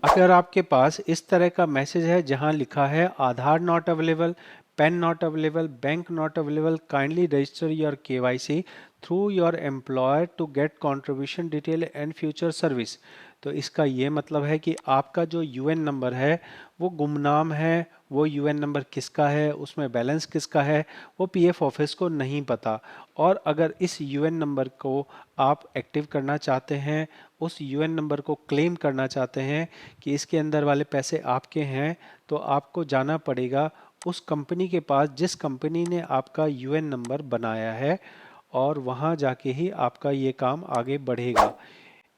अगर आपके पास इस तरह का मैसेज है जहां लिखा है Aadhaar not available, PAN not available, bank not available, kindly register your KYC through your employer to get contribution detail and future service, तो इसका ये मतलब है कि आपका जो यूएन नंबर है वो गुमनाम है। वो यूएन नंबर किसका है, उसमें बैलेंस किसका है, वो पीएफ ऑफिस को नहीं पता। और अगर इस यूएन नंबर को आप एक्टिव करना चाहते हैं, उस यूएन नंबर को क्लेम करना चाहते हैं कि इसके अंदर वाले पैसे आपके हैं, तो आपको जाना पड़ेगा उस कंपनी के पास जिस कंपनी ने आपका यूएन नंबर बनाया है, और वहां जाके ही आपका ये काम आगे बढ़ेगा।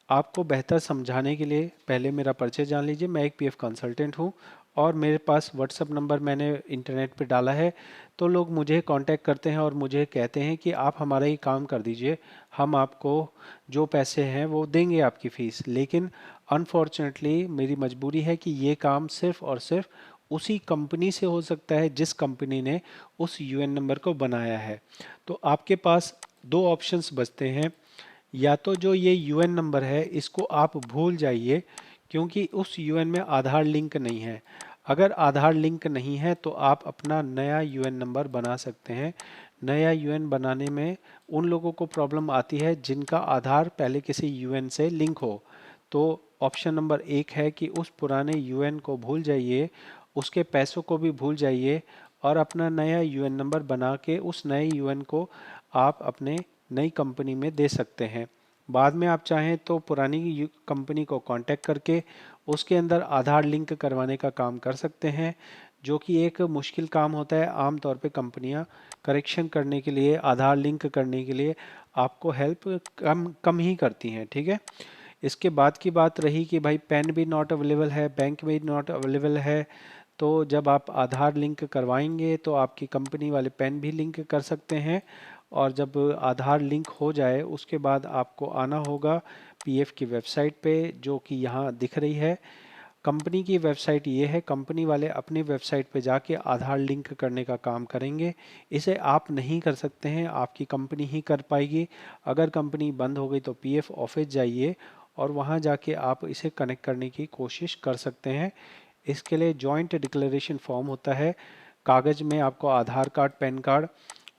आपको बेहतर समझाने के लिए पहले मेरा परिचय जान लीजिए। मैं एक पीएफ कंसल्टेंट हूँ और मेरे पास व्हाट्सएप नंबर मैंने इंटरनेट पे डाला है। तो लोग मुझे कांटेक्ट करते हैं और मुझे कहते हैं कि आप हमारा ही काम कर दीजिए, हम आपको जो पैसे हैं वो देंगे आपकी फ़ीस। लेकिन अनफॉर्चुनेटली मेरी मजबूरी है कि ये काम सिर्फ़ और सिर्फ उसी कंपनी से हो सकता है जिस कंपनी ने उस यूएन नंबर को बनाया है। तो आपके पास दो ऑप्शंस बचते हैं। या तो जो ये यूएन नंबर है इसको आप भूल जाइए, क्योंकि उस यूएन में आधार लिंक नहीं है। अगर आधार लिंक नहीं है तो आप अपना नया यूएन नंबर बना सकते हैं। नया यूएन बनाने में उन लोगों को प्रॉब्लम आती है जिनका आधार पहले किसी यूएन से लिंक हो। तो ऑप्शन नंबर एक है कि उस पुराने यूएन को भूल जाइए, उसके पैसों को भी भूल जाइए और अपना नया यूएन नंबर बना के उस नए यूएन को आप अपने नई कंपनी में दे सकते हैं। बाद में आप चाहें तो पुरानी कंपनी को कांटेक्ट करके उसके अंदर आधार लिंक करवाने का काम कर सकते हैं, जो कि एक मुश्किल काम होता है। आमतौर पे कंपनियां करेक्शन करने के लिए, आधार लिंक करने के लिए आपको हेल्प कम कम ही करती हैं, ठीक है। इसके बाद की बात रही कि भाई पेन भी नॉट अवेलेबल है, बैंक भी नॉट अवेलेबल है, तो जब आप आधार लिंक करवाएंगे तो आपकी कंपनी वाले पेन भी लिंक कर सकते हैं। और जब आधार लिंक हो जाए उसके बाद आपको आना होगा पीएफ की वेबसाइट पे, जो कि यहाँ दिख रही है। कंपनी की वेबसाइट ये है, कंपनी वाले अपनी वेबसाइट पे जाके आधार लिंक करने का काम करेंगे। इसे आप नहीं कर सकते हैं, आपकी कंपनी ही कर पाएगी। अगर कंपनी बंद हो गई तो पीएफ ऑफिस जाइए और वहाँ जाके आप इसे कनेक्ट करने की कोशिश कर सकते हैं। इसके लिए जॉइंट डिक्लेरेशन फॉर्म होता है। कागज़ में आपको Aadhaar card, PAN card,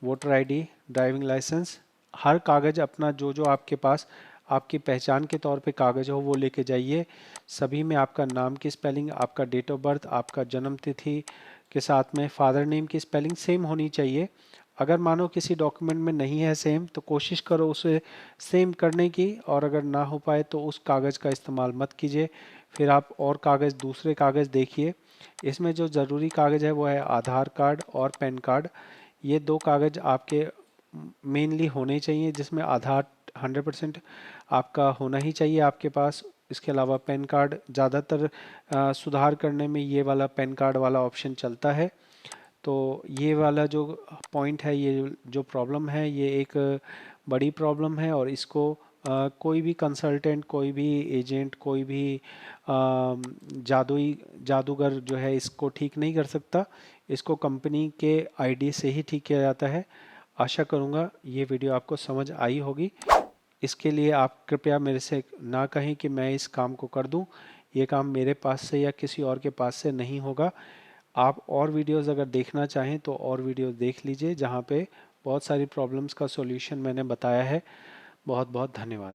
voter ID, driving licence, हर कागज़ अपना जो जो आपके पास आपकी पहचान के तौर पे कागज़ हो वो लेके जाइए। सभी में आपका नाम की स्पेलिंग, आपका डेट ऑफ बर्थ, आपका जन्म तिथि के साथ में फादर नेम की स्पेलिंग सेम होनी चाहिए। अगर मानो किसी डॉक्यूमेंट में नहीं है सेम, तो कोशिश करो उसे सेम करने की, और अगर ना हो पाए तो उस कागज़ का इस्तेमाल मत कीजिए। फिर आप और कागज़, दूसरे कागज़ देखिए। इसमें जो ज़रूरी कागज़ है वो है आधार कार्ड और पैन कार्ड। ये दो कागज़ आपके मेनली होने चाहिए, जिसमें आधार 100% आपका होना ही चाहिए आपके पास। इसके अलावा पैन कार्ड ज़्यादातर सुधार करने में ये वाला पैन कार्ड वाला ऑप्शन चलता है। तो ये वाला जो पॉइंट है, ये जो प्रॉब्लम है, ये एक बड़ी प्रॉब्लम है, और इसको कोई भी कंसल्टेंट, कोई भी एजेंट, कोई भी जादुई जादूगर जो है इसको ठीक नहीं कर सकता। इसको कंपनी के आईडी से ही ठीक किया जाता है। आशा करूँगा ये वीडियो आपको समझ आई होगी। इसके लिए आप कृपया मेरे से ना कहें कि मैं इस काम को कर दूं। ये काम मेरे पास से या किसी और के पास से नहीं होगा। आप और वीडियोस अगर देखना चाहें तो और वीडियोस देख लीजिए, जहाँ पे बहुत सारी प्रॉब्लम्स का सॉल्यूशन मैंने बताया है। बहुत बहुत धन्यवाद।